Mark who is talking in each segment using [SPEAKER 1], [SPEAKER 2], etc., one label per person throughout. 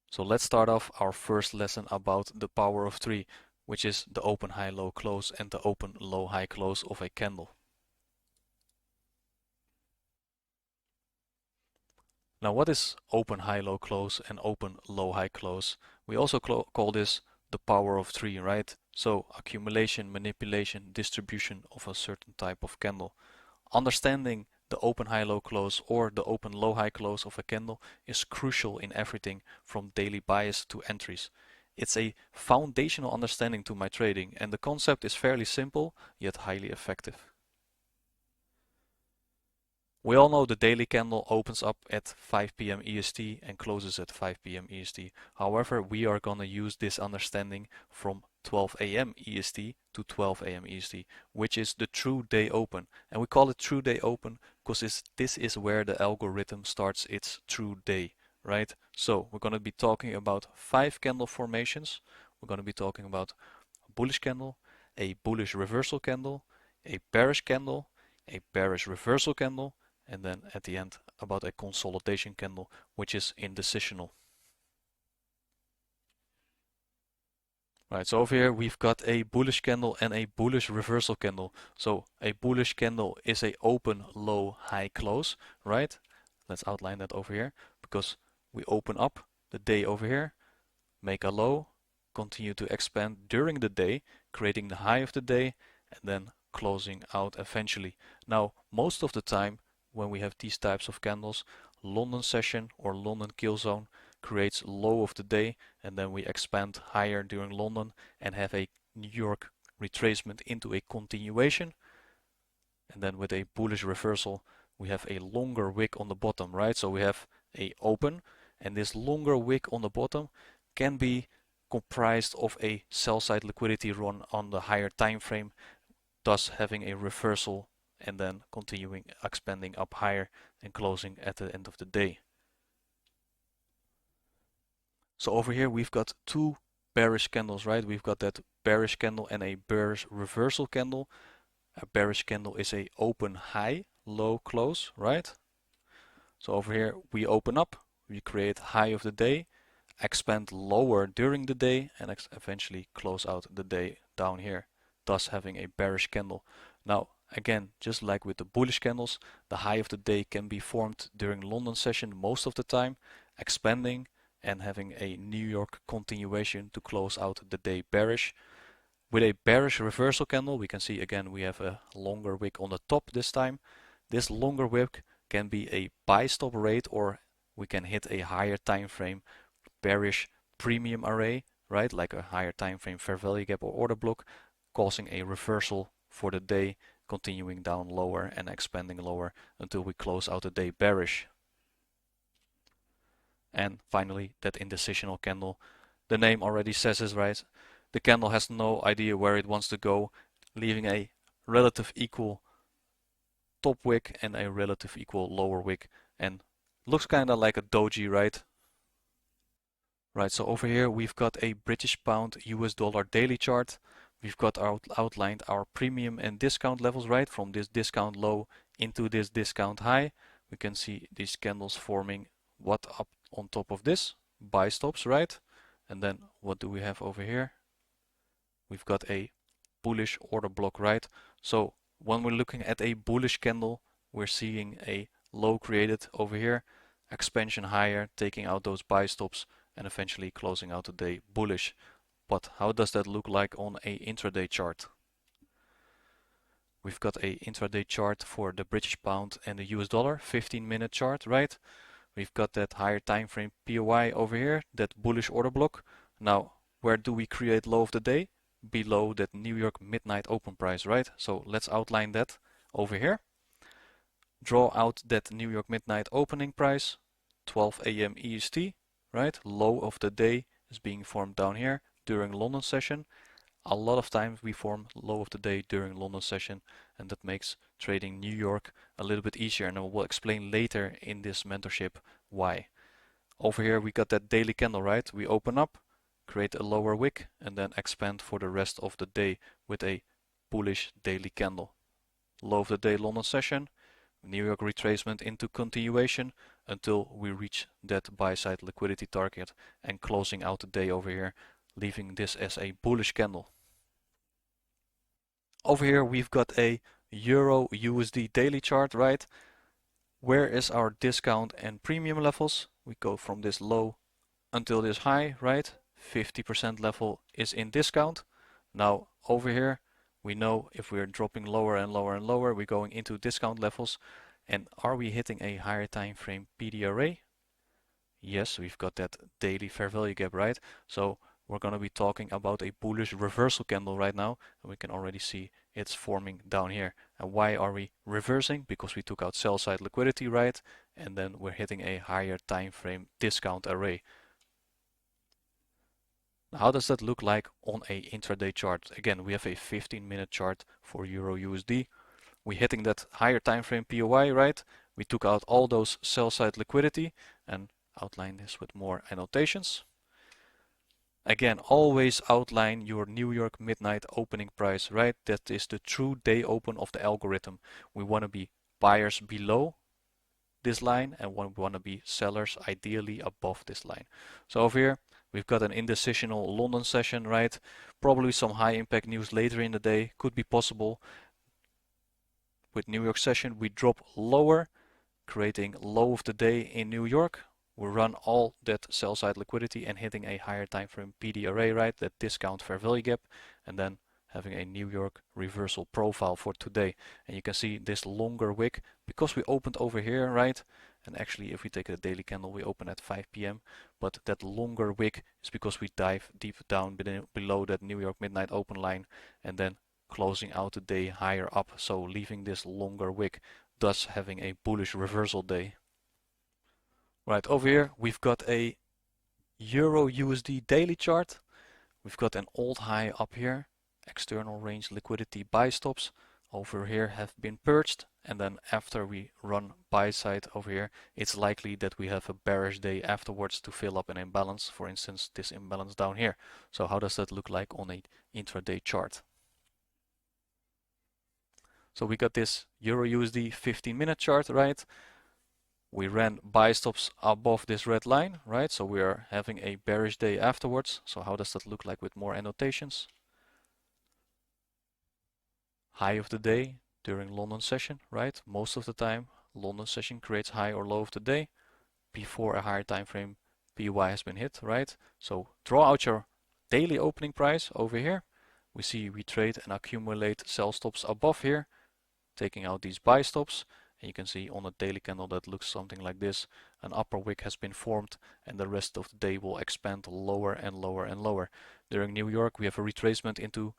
[SPEAKER 1] So let's start off our first lesson about the power of 3, which is the open high low close and the open low high close of a candle. Now what is open high low close and open low high close? We also call this the power of 3, right? So accumulation, manipulation, distribution of a certain type of candle. Understanding the open high low close or the open low high close of a candle is crucial in everything from daily bias to entries. It's a foundational understanding to my trading, and the concept is fairly simple yet highly effective. We all know the daily candle opens up at 5 p.m. EST and closes at 5 p.m. EST. However, we are going to use this understanding from 12 a.m. EST to 12 a.m. EST, which is the true day open. And we call it true day open because this is where the algorithm starts its true day, right? So we're going to be talking about 5 candle formations. We're going to be talking about a bullish candle, a bullish reversal candle, a bearish reversal candle, and then at the end about a consolidation candle, which is indecisional. Right, so over here we've got a bullish candle and a bullish reversal candle. So a bullish candle is a open low high close, right? Let's outline that over here, because we open up the day over here, make a low, continue to expand during the day, creating the high of the day, and then closing out eventually. Now, most of the time when we have these types of candles, London session or London kill zone creates low of the day, and then we expand higher during London and have a New York retracement into a continuation. And then with a bullish reversal, we have a longer wick on the bottom, right? So we have a open, and this longer wick on the bottom can be comprised of a sell side liquidity run on the higher time frame, thus having a reversal and then continuing expanding up higher and closing at the end of the day. So over here we've got 2 bearish candles, right? We've got that bearish candle and a bearish reversal candle. A bearish candle is a open high, low close, right? So over here we open up, we create high of the day, expand lower during the day, and eventually close out the day down here, thus having a bearish candle. Now again, just like with the bullish candles, the high of the day can be formed during London session most of the time, expanding and having a New York continuation to close out the day bearish. With a bearish reversal candle, we can see again we have a longer wick on the top this time. This longer wick can be a buy stop rate, or we can hit a higher time frame bearish premium array, right? Like a higher time frame fair value gap or order block, causing a reversal for the day, continuing down lower and expanding lower until we close out the day bearish. And finally, that indecisional candle, the name already says it, right? The candle has no idea where it wants to go, leaving a relative equal top wick and a relative equal lower wick, and looks kind of like a doji, right? Right, so over here we've got a British pound US dollar daily chart. We've got outlined our premium and discount levels, right? From this discount low into this discount high. We can see these candles forming what up on top of this? Buy stops, right? And then what do we have over here? We've got a bullish order block, right? So when we're looking at a bullish candle, we're seeing a low created over here, expansion higher, taking out those buy stops, and eventually closing out the day bullish. But how does that look like on a intraday chart? We've got a intraday chart for the British pound and the US dollar, 15-minute chart, right? We've got that higher time frame POI over here, that bullish order block. Now, where do we create low of the day? Below that New York midnight open price, right? So let's outline that over here. Draw out that New York midnight opening price, 12 a.m. EST, right? Low of the day is being formed down here during London session. A lot of times we form low of the day during London session, and that makes trading New York a little bit easier, and I will explain later in this mentorship why. Over here we got that daily candle, right? We open up, create a lower wick, and then expand for the rest of the day with a bullish daily candle. Low of the day London session, New York retracement into continuation, until we reach that buy side liquidity target and closing out the day over here, leaving this as a bullish candle. Over here we've got a Euro USD daily chart, right? Where is our discount and premium levels? We go from this low until this high, right? 50% level is in discount. Now over here, we know if we're dropping lower and lower and lower, we're going into discount levels. And are we hitting a higher time frame PDRA? Yes, we've got that daily fair value gap, right? So we're going to be talking about a bullish reversal candle right now, and we can already see it's forming down here. And why are we reversing? Because we took out sell side liquidity, right? And then we're hitting a higher time frame discount array. Now, how does that look like on a intraday chart? Again, we have a 15-minute chart for Euro USD. We're hitting that higher time frame POI, right? We took out all those sell side liquidity and outline this with more annotations. Again, always outline your New York midnight opening price, right? That is the true day open of the algorithm. We want to be buyers below this line and we want to be sellers ideally above this line. So over here, we've got an indecisional London session, right? Probably some high impact news later in the day, could be possible. With New York session, we drop lower, creating low of the day in New York. We run all that sell side liquidity and hitting a higher time frame PD array, right? That discount fair value gap, and then having a New York reversal profile for today. And you can see this longer wick because we opened over here, right? And actually, if we take a daily candle, we open at 5 p.m. But that longer wick is because we dive deep down below that New York midnight open line and then closing out the day higher up. So leaving this longer wick, thus having a bullish reversal day. Right, over here we've got a Euro USD daily chart. We've got an old high up here. External range liquidity buy stops over here have been purged, and then after we run buy side over here, it's likely that we have a bearish day afterwards to fill up an imbalance, for instance this imbalance down here. So how does that look like on a intraday chart? So we got this Euro USD 15-minute chart, right? We ran buy stops above this red line, right? So we are having a bearish day afterwards. So how does that look like with more annotations? High of the day during London session, right? Most of the time, London session creates high or low of the day before a higher time frame PY has been hit, right? So draw out your daily opening price over here. We see we trade and accumulate sell stops above here, taking out these buy stops. And you can see on a daily candle that looks something like this. An upper wick has been formed and the rest of the day will expand lower and lower and lower. During New York we have a retracement into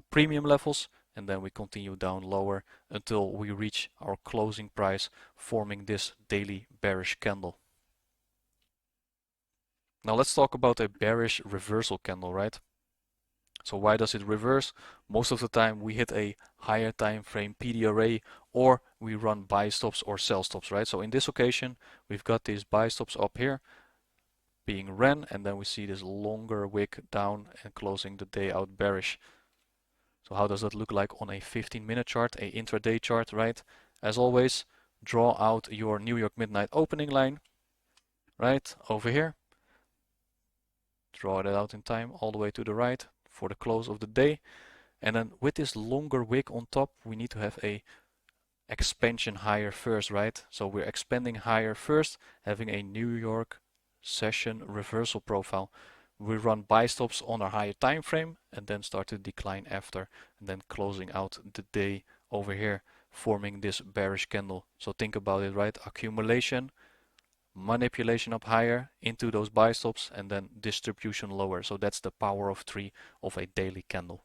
[SPEAKER 1] premium levels, and then we continue down lower until we reach our closing price, forming this daily bearish candle. Now let's talk about a bearish reversal candle, right? So why does it reverse? Most of the time we hit a higher time frame PD array or we run buy stops or sell stops, right? So in this occasion we've got these buy stops up here being ran, and then we see this longer wick down and closing the day out bearish. So how does that look like on a 15-minute chart, a intraday chart, right? As always, draw out your New York midnight opening line, right, over here. Draw that out in time all the way to the right for the close of the day. And then with this longer wick on top, we need to have a expansion higher first, right? So we're expanding higher first, having a New York session reversal profile. We run buy stops on our higher time frame and then start to decline after, and then closing out the day over here, forming this bearish candle. So think about it, right? Accumulation, manipulation up higher into those buy stops, and then distribution lower. So that's the power of 3 of a daily candle.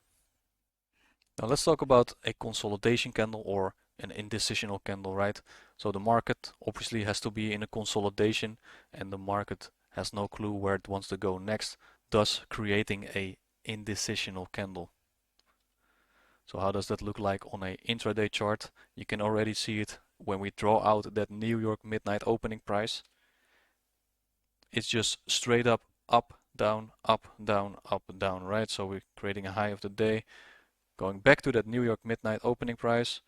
[SPEAKER 1] Now let's talk about a consolidation candle or an indecisional candle, right? So the market obviously has to be in a consolidation and the market has no clue where it wants to go next, thus creating a indecisional candle. So how does that look like on a intraday chart? You can already see it when we draw out that New York midnight opening price. It's just straight up, down, down, right? So we're creating a high of the day, going back to that New York midnight opening price,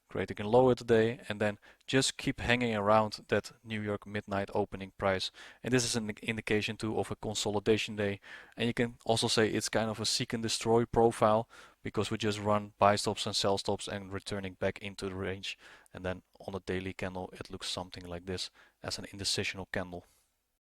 [SPEAKER 1] creating a lower today, and then just keep hanging around that New York midnight opening price. And this is an indication too of a consolidation day. And you can also say it's kind of a seek and destroy profile, because we just run buy stops and sell stops and returning back into the range. And then on a daily candle, it looks something like this as an indecisional candle.